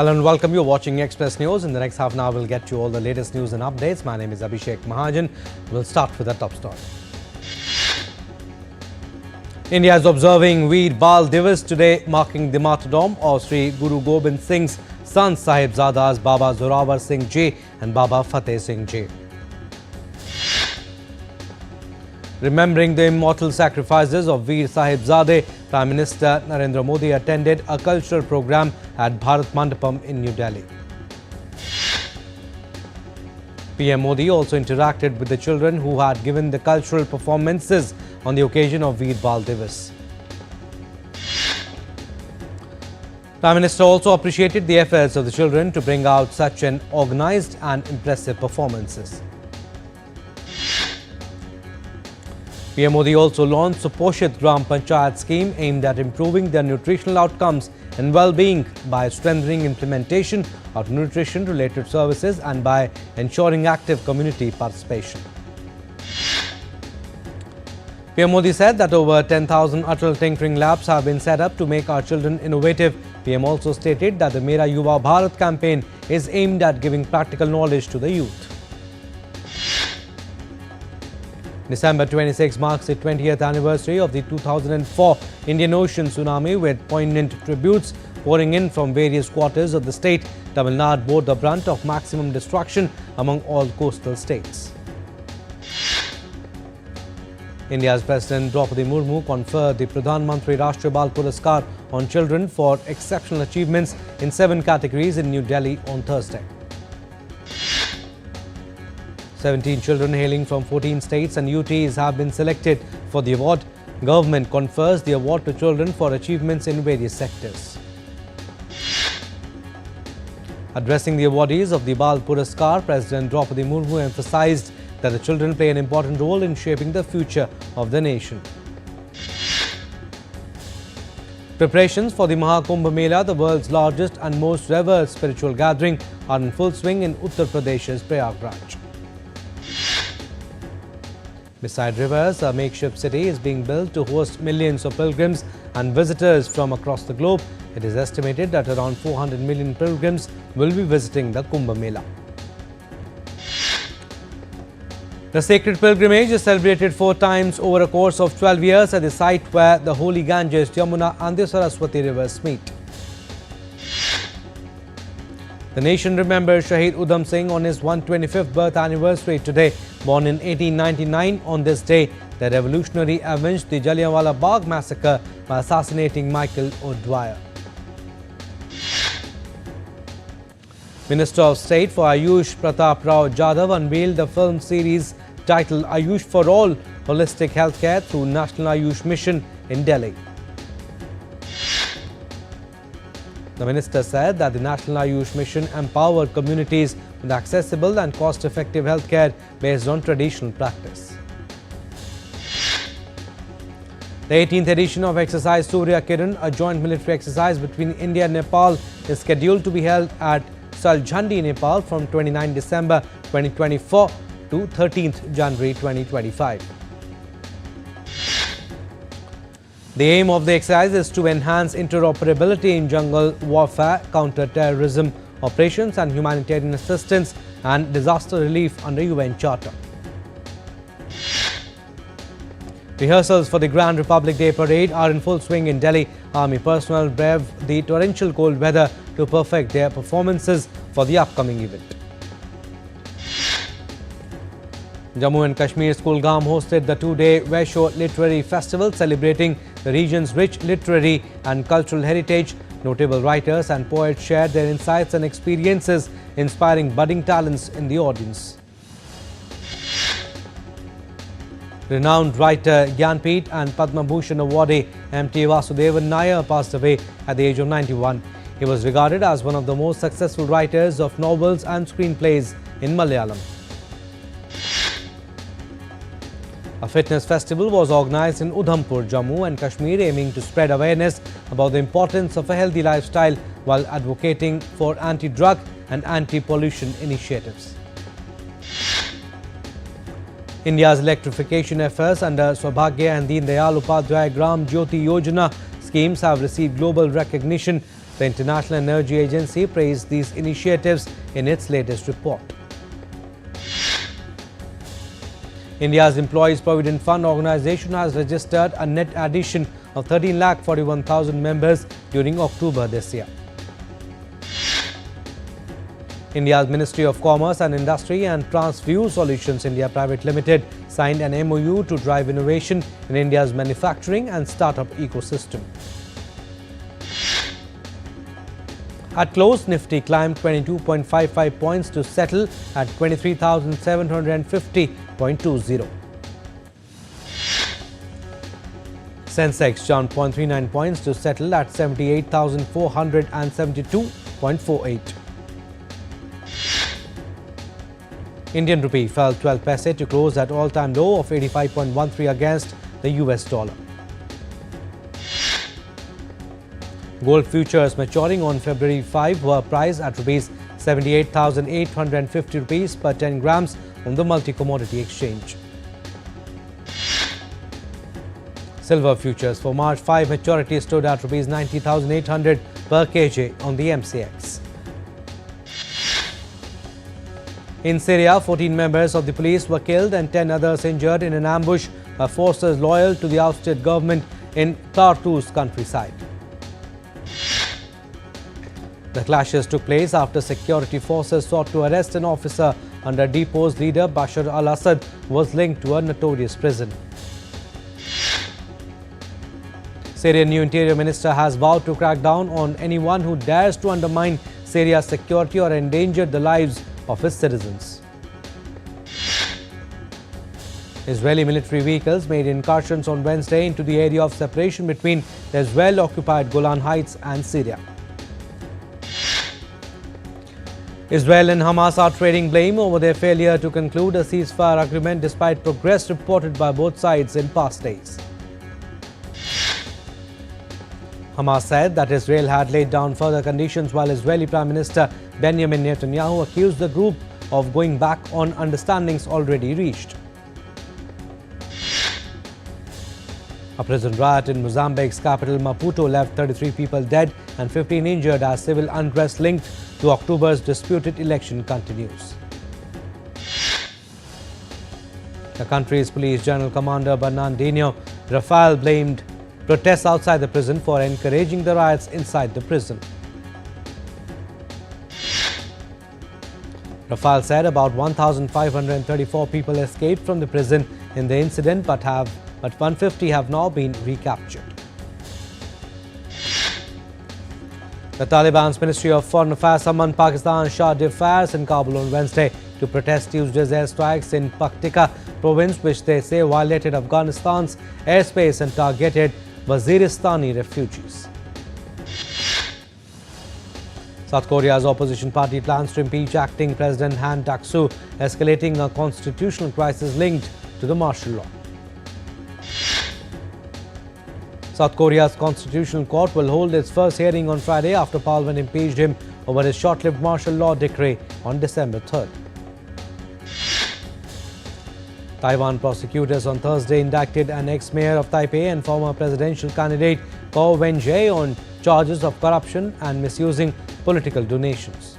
Hello and welcome. You're watching Express News. In the next half an hour, we'll get you all the latest news and updates. My name is Abhishek Mahajan. We'll start with the top story. India is observing Veer Bal Divas today, marking the martyrdom of Sri Guru Gobind Singh's sons Sahibzadas Baba Zorawar Singh Ji and Baba Fateh Singh Ji. Remembering the immortal sacrifices of Veer Sahibzade, Prime Minister Narendra Modi attended a cultural program at Bharat Mandapam in New Delhi. PM Modi also interacted with the children who had given the cultural performances on the occasion of Veer Bal Divas. Prime Minister also appreciated the efforts of the children to bring out such an organized and impressive performances. PM Modi also launched Suposhiत Gram Panchayat scheme aimed at improving their nutritional outcomes and well-being by strengthening implementation of nutrition-related services and by ensuring active community participation. PM Modi said that over 10,000 Atal tinkering labs have been set up to make our children innovative. PM also stated that the Mera Yuva Bharat campaign is aimed at giving practical knowledge to the youth. December 26 marks the 20th anniversary of the 2004 Indian Ocean tsunami, with poignant tributes pouring in from various quarters of the state. Tamil Nadu bore the brunt of maximum destruction among all coastal states. India's President Draupadi Murmu conferred the Pradhan Mantri Rashtriya Bal Puraskar on children for exceptional achievements in 7 categories in New Delhi on Thursday. 17 children hailing from 14 states and UTs have been selected for the award. Government confers the award to children for achievements in various sectors. Addressing the awardees of the Bal Puraskar, President Draupadi Murmu emphasized that the children play an important role in shaping the future of the nation. Preparations for the Mahakumbh Mela, the world's largest and most revered spiritual gathering, are in full swing in Uttar Pradesh's Prayagraj. Beside rivers, a makeshift city is being built to host millions of pilgrims and visitors from across the globe. It is estimated that around 400 million pilgrims will be visiting the Kumbh Mela. The sacred pilgrimage is celebrated 4 times over a course of 12 years at the site where the holy Ganges, Yamuna and the Saraswati rivers meet. The nation remembers Shahid Udham Singh on his 125th birth anniversary today. Born in 1899, on this day, the revolutionary avenged the Jallianwala Bagh massacre by assassinating Michael O'Dwyer. Minister of State for Ayush Pratap Rao Jadhav unveiled the film series titled Ayush for All, Holistic Healthcare through National Ayush Mission in Delhi. The minister said that the National Ayush Mission empowered communities with accessible and cost-effective healthcare based on traditional practice. The 18th edition of Exercise Surya Kiran, a joint military exercise between India and Nepal, is scheduled to be held at Saljhandi, Nepal from 29 December 2024 to 13th January 2025. The aim of the exercise is to enhance interoperability in jungle warfare, counter-terrorism operations and humanitarian assistance and disaster relief under UN Charter. Rehearsals for the Grand Republic Day Parade are in full swing in Delhi. Army personnel brave the torrential cold weather to perfect their performances for the upcoming event. Jammu and Kashmir's Kulgam hosted the 2-day Vaishyo Literary Festival, celebrating the region's rich literary and cultural heritage. Notable writers and poets shared their insights and experiences, inspiring budding talents in the audience. Renowned writer Gyanpith and Padma Bhushan awardee M.T. Vasudevan Nair passed away at the age of 91. He was regarded as one of the most successful writers of novels and screenplays in Malayalam. A fitness festival was organized in Udhampur, Jammu and Kashmir, aiming to spread awareness about the importance of a healthy lifestyle while advocating for anti-drug and anti-pollution initiatives. India's electrification efforts under Saubhagya and Deen Dayal Upadhyay Gram Jyoti Yojana schemes have received global recognition. The International Energy Agency praised these initiatives in its latest report. India's Employees Provident Fund organization has registered a net addition of 13,41,000 members during October this year. India's Ministry of Commerce and Industry and Transview Solutions India Private Limited signed an MOU to drive innovation in India's manufacturing and startup ecosystem. At close, Nifty climbed 22.55 points to settle at 23,750.20. Sensex jumped 0.39 points to settle at 78,472.48. Indian rupee fell 12 paise to close at all-time low of 85.13 against the US dollar. Gold futures maturing on February 5 were priced at rupees 78,850 rupees per 10 grams on the multi-commodity exchange. Silver futures for March 5 maturity stood at rupees 90,800 per kg on the MCX. In Syria, 14 members of the police were killed and 10 others injured in an ambush by forces loyal to the ousted government in Tartus countryside. The clashes took place after security forces sought to arrest an officer under deposed leader Bashar al-Assad, who was linked to a notorious prison. Syrian new interior minister has vowed to crack down on anyone who dares to undermine Syria's security or endanger the lives of its citizens. Israeli military vehicles made incursions on Wednesday into the area of separation between the Israel-occupied Golan Heights and Syria. Israel and Hamas are trading blame over their failure to conclude a ceasefire agreement despite progress reported by both sides in past days. Hamas said that Israel had laid down further conditions, while Israeli Prime Minister Benjamin Netanyahu accused the group of going back on understandings already reached. A prison riot in Mozambique's capital Maputo left 33 people dead and 15 injured as civil unrest linked to October's disputed election continues. The country's Police General Commander Bernardino Rafael blamed protests outside the prison for encouraging the riots inside the prison. Rafael said about 1,534 people escaped from the prison in the incident, but 150 have now been recaptured. The Taliban's Ministry of Foreign Affairs summoned Pakistan's Shah de Fairs in Kabul on Wednesday to protest Tuesday's airstrikes in Paktika province, which they say violated Afghanistan's airspace and targeted Waziristani refugees. South Korea's opposition party plans to impeach acting President Han Duck-soo, escalating a constitutional crisis linked to the martial law. South Korea's Constitutional Court will hold its first hearing on Friday after Parliament impeached him over his short-lived martial law decree on December 3rd. Taiwan prosecutors on Thursday indicted an ex-mayor of Taipei and former presidential candidate Ko Wen-je on charges of corruption and misusing political donations.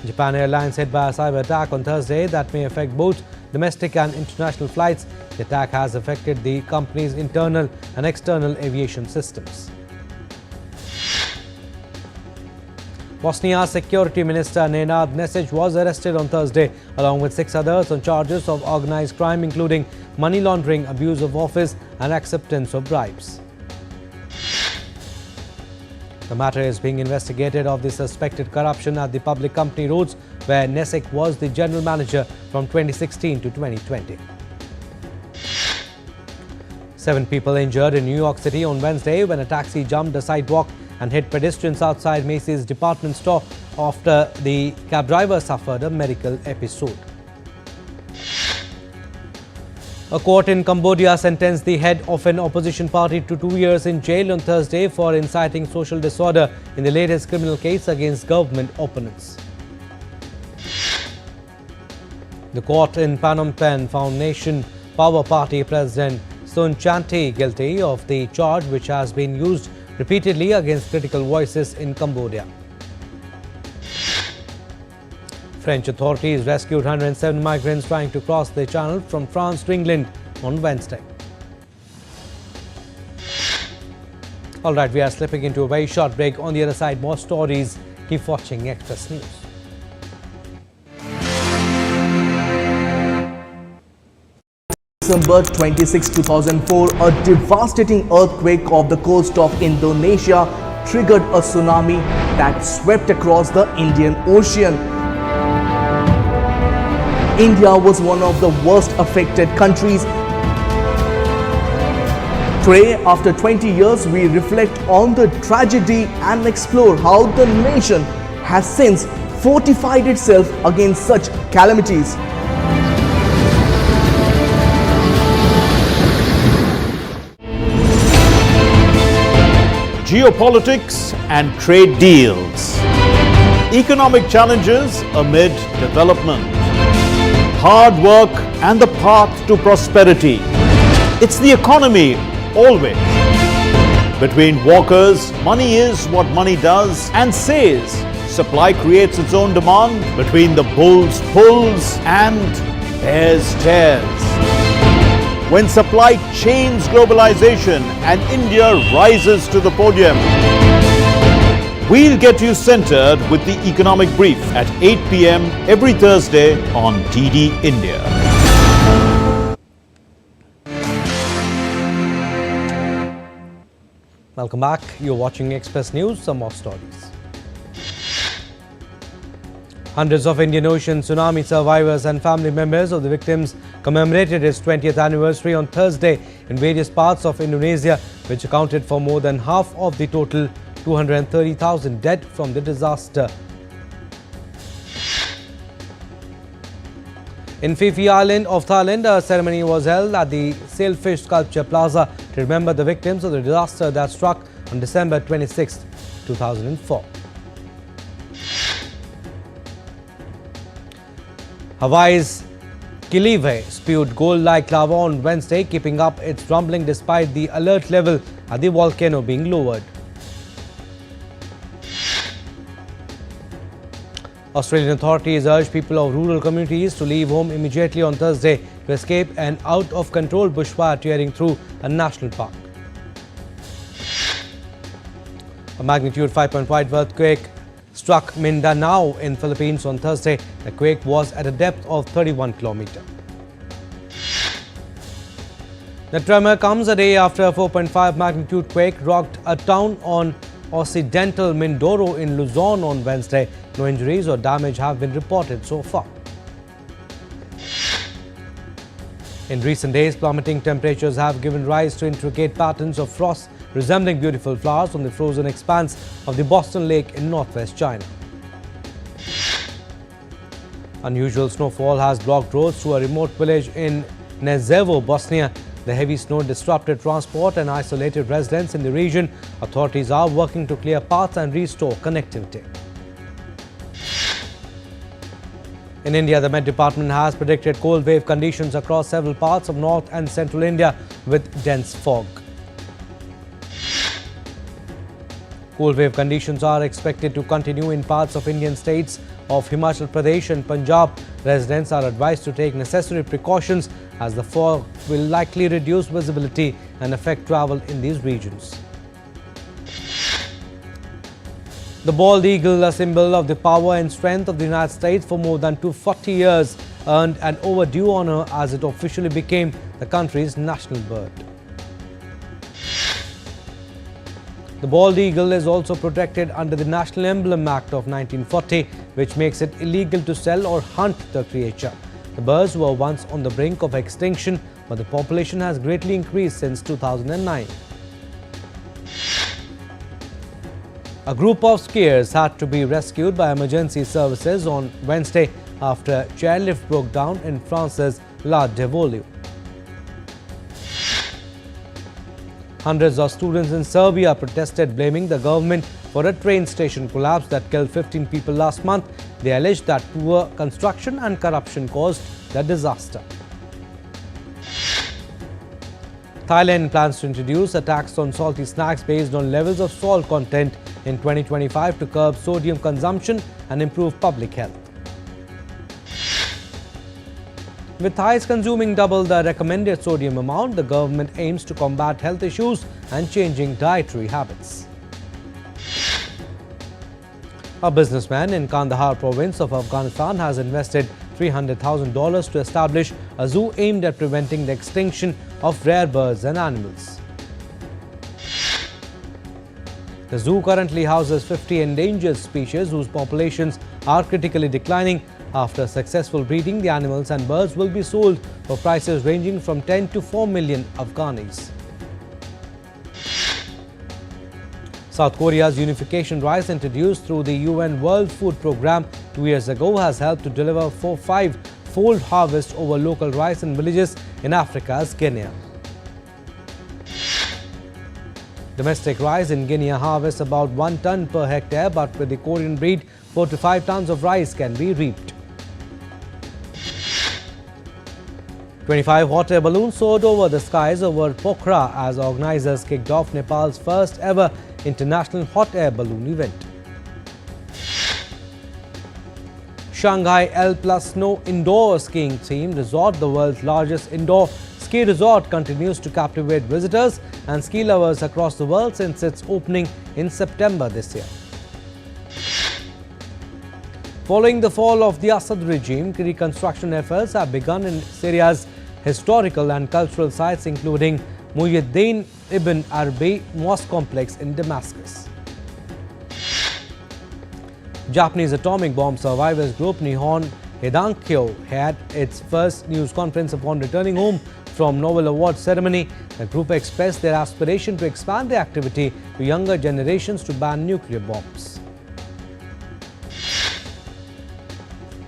Japan Airlines hit by a cyber attack on Thursday that may affect both domestic and international flights. The attack has affected the company's internal and external aviation systems. Bosnia's Security Minister Nenad Nesic was arrested on Thursday along with 6 others on charges of organized crime, including money laundering, abuse of office and acceptance of bribes. The matter is being investigated of the suspected corruption at the public company Rhodes, where Nesic was the general manager from 2016 to 2020. 7 people injured in New York City on Wednesday when a taxi jumped a sidewalk and hit pedestrians outside Macy's department store after the cab driver suffered a medical episode. A court in Cambodia sentenced the head of an opposition party to 2 years in jail on Thursday for inciting social disorder in the latest criminal case against government opponents. The court in Phnom Penh found Nation Power Party President Sonchanti guilty of the charge which has been used repeatedly against critical voices in Cambodia. French authorities rescued 107 migrants trying to cross the channel from France to England on Wednesday. All right, we are slipping into a very short break. On the other side, more stories. Keep watching Express News. December 26, 2004, a devastating earthquake off the coast of Indonesia triggered a tsunami that swept across the Indian Ocean. India was one of the worst affected countries. Today, after 20 years, we reflect on the tragedy and explore how the nation has since fortified itself against such calamities. Geopolitics and trade deals. Economic challenges amid development. Hard work and the path to prosperity. It's the economy always. Between walkers, money is what money does and says. Supply creates its own demand. Between the bulls pulls and bears tears. When supply chains globalization and India rises to the podium. We'll get you centered with the economic brief at 8 p.m. every Thursday on DD India. Welcome back. You're watching Express News. Some more stories. Hundreds of Indian Ocean tsunami survivors and family members of the victims commemorated its 20th anniversary on Thursday in various parts of Indonesia, which accounted for more than half of the total 230,000 dead from the disaster. In Phi Phi Island of Thailand, a ceremony was held at the Sailfish Sculpture Plaza to remember the victims of the disaster that struck on December 26, 2004. Hawaii's Kilive spewed gold-like lava on Wednesday, keeping up its rumbling despite the alert level at the volcano being lowered. Australian authorities urged people of rural communities to leave home immediately on Thursday to escape an out-of-control bushfire tearing through a national park. A magnitude 5.5 earthquake struck Mindanao in Philippines on Thursday. The quake was at a depth of 31 kilometers. The tremor comes a day after a 4.5 magnitude quake rocked a town on Occidental Mindoro in Luzon on Wednesday. No injuries or damage have been reported so far. In recent days, plummeting temperatures have given rise to intricate patterns of frost resembling beautiful flowers on the frozen expanse of the Boston Lake in northwest China. Unusual snowfall has blocked roads to a remote village in Nezevo, Bosnia. The heavy snow disrupted transport and isolated residents in the region. Authorities are working to clear paths and restore connectivity. In India, the Met Department has predicted cold wave conditions across several parts of north and central India with dense fog. Cold wave conditions are expected to continue in parts of Indian states of Himachal Pradesh and Punjab. Residents are advised to take necessary precautions as the fog will likely reduce visibility and affect travel in these regions. The bald eagle, a symbol of the power and strength of the United States for more than 240 years, earned an overdue honor as it officially became the country's national bird. The bald eagle is also protected under the National Emblem Act of 1940, which makes it illegal to sell or hunt the creature. The birds were once on the brink of extinction, but the population has greatly increased since 2009. A group of skiers had to be rescued by emergency services on Wednesday after a chairlift broke down in France's La Devolue. Hundreds of students in Serbia protested, blaming the government for a train station collapse that killed 15 people last month. They alleged that poor construction and corruption caused the disaster. Thailand plans to introduce a tax on salty snacks based on levels of salt content in 2025 to curb sodium consumption and improve public health. With Thais consuming double the recommended sodium amount, the government aims to combat health issues and changing dietary habits. A businessman in Kandahar province of Afghanistan has invested $300,000 to establish a zoo aimed at preventing the extinction of rare birds and animals. The zoo currently houses 50 endangered species whose populations are critically declining. After successful breeding, the animals and birds will be sold for prices ranging from 10 to 4 million Afghanis. South Korea's unification rice, introduced through the UN World Food Programme 2 years ago, has helped to deliver 5-fold harvest over local rice in villages in Africa's Guinea. Domestic rice in Guinea harvests about 1 ton per hectare, but with the Korean breed, 4 to 5 tons of rice can be reaped. 25 hot air balloons soared over the skies over Pokhara as organizers kicked off Nepal's first ever international hot air balloon event. Shanghai L Plus Snow indoor skiing themed resort, the world's largest indoor ski resort, continues to captivate visitors and ski lovers across the world since its opening in September this year. Following the fall of the Assad regime, reconstruction efforts have begun in Syria's historical and cultural sites, including Muhyiddin Ibn Arabi Mosque Complex in Damascus. Japanese atomic bomb survivors group Nihon Hidankyo had its first news conference upon returning home from Nobel Award ceremony. The group expressed their aspiration to expand the activity to younger generations to ban nuclear bombs.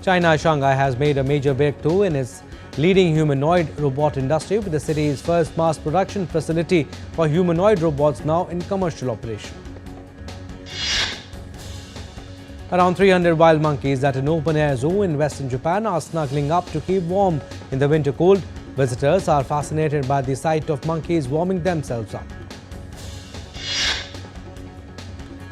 China Shanghai has made a major breakthrough in its leading humanoid robot industry, with the city's first mass production facility for humanoid robots now in commercial operation. Around 300 wild monkeys at an open-air zoo in western Japan are snuggling up to keep warm in the winter cold. Visitors are fascinated by the sight of monkeys warming themselves up.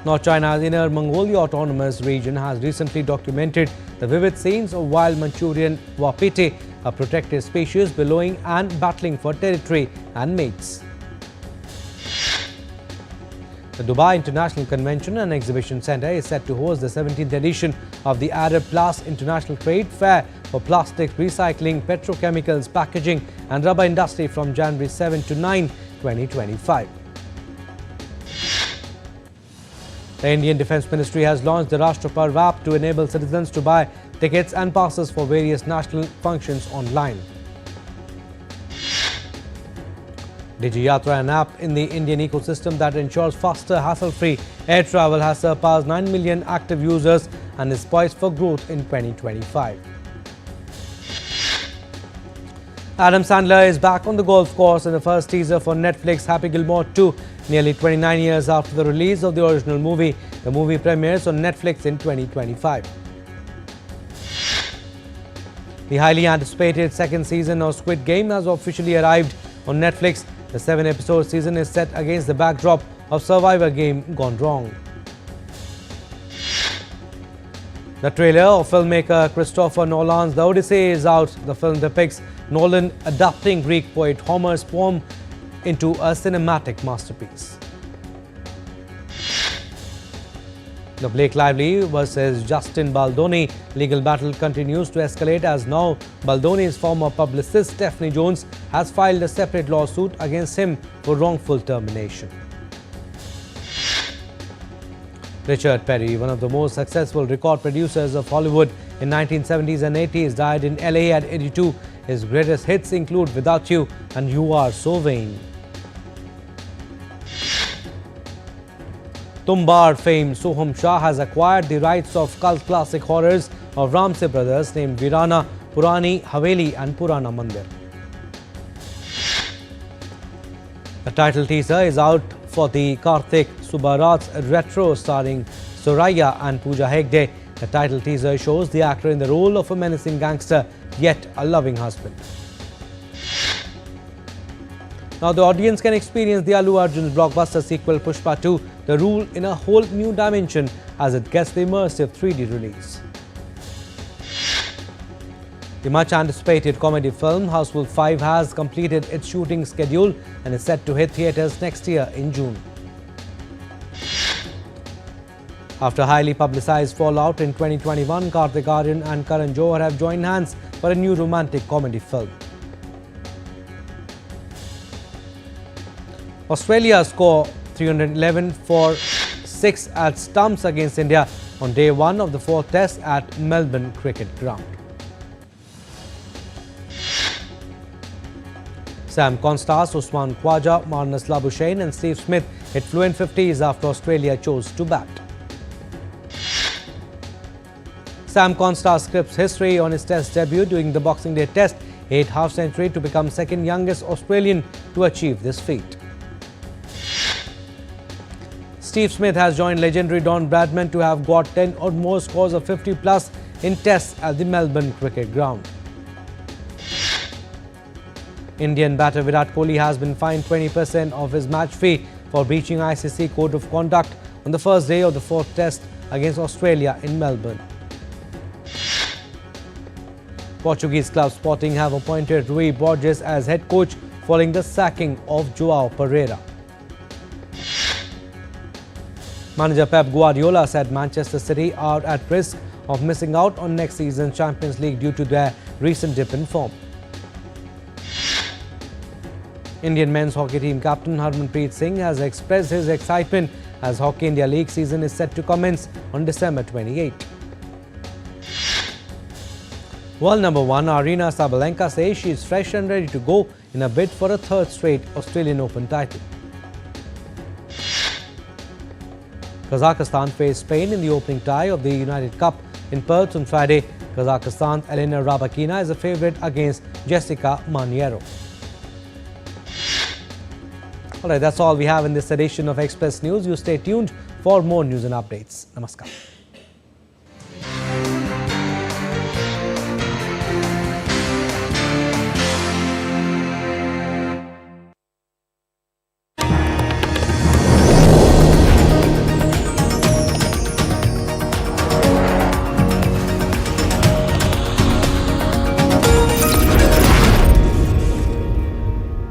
North China's Inner Mongolia Autonomous Region has recently documented the vivid scenes of wild Manchurian wapiti, a protected species belonging and battling for territory and mates. The Dubai International Convention and Exhibition Centre is set to host the 17th edition of the Arab Plus International Trade Fair for plastics, recycling, petrochemicals, packaging and rubber industry from January 7 to 9, 2025. The Indian Defence Ministry has launched the Rashtra Parv app to enable citizens to buy tickets and passes for various national functions online. DigiYatra, an app in the Indian ecosystem that ensures faster, hassle-free air travel, has surpassed 9 million active users and is poised for growth in 2025. Adam Sandler is back on the golf course in the first teaser for Netflix Happy Gilmore 2. Nearly 29 years after the release of the original movie, the movie premieres on Netflix in 2025. The highly anticipated second season of Squid Game has officially arrived on Netflix. The 7-episode season is set against the backdrop of Survivor Game gone wrong. The trailer of filmmaker Christopher Nolan's The Odyssey is out. The film depicts Nolan adapting Greek poet Homer's poem into a cinematic masterpiece. The Blake Lively versus Justin Baldoni legal battle continues to escalate as now Baldoni's former publicist Stephanie Jones has filed a separate lawsuit against him for wrongful termination. Richard Perry, one of the most successful record producers of Hollywood in 1970s and 80s, died in LA at 82. His greatest hits include Without You and You Are So Vain. Tumbar fame Soham Shah has acquired the rights of cult classic horrors of Ramsey brothers named Virana, Purani Haveli and Purana Mandir. The title teaser is out for the Karthik Subbarat's retro starring Soraya and Pooja Hegde. The title teaser shows the actor in the role of a menacing gangster, yet a loving husband. Now the audience can experience the Allu Arjun's blockbuster sequel Pushpa 2, The Rule, in a whole new dimension as it gets the immersive 3D release. The much anticipated comedy film Houseful 5 has completed its shooting schedule and is set to hit theatres next year in June. After highly publicised fallout in 2021, Kartik Aaryan and Karan Johar have joined hands for a new romantic comedy film. Australia score 311 for 6 at stumps against India on day 1 of the 4th test at Melbourne Cricket Ground. Sam Constance, Usman Khawaja, Marnus Labuschagne and Steve Smith hit fluent 50s after Australia chose to bat. Sam Constance scripts history on his test debut during the Boxing Day test, 8 half-century to become second youngest Australian to achieve this feat. Steve Smith has joined legendary Don Bradman to have got 10 or more scores of 50 plus in tests at the Melbourne Cricket Ground. Indian batter Virat Kohli has been fined 20% of his match fee for breaching ICC Code of Conduct on the first day of the 4th test against Australia in Melbourne. Portuguese club Sporting have appointed Rui Borges as head coach following the sacking of João Pereira. Manager Pep Guardiola said Manchester City are at risk of missing out on next season's Champions League due to their recent dip in form. Indian men's hockey team captain Harmanpreet Singh has expressed his excitement as Hockey India League season is set to commence on December 28. World number 1 Aryna Sabalenka says she is fresh and ready to go in a bid for a third straight Australian Open title. Kazakhstan faced Spain in the opening tie of the United Cup in Perth on Friday. Kazakhstan's Elena Rybakina is a favourite against Jessica Maniero. Alright, that's all we have in this edition of Express News. You stay tuned for more news and updates. Namaskar.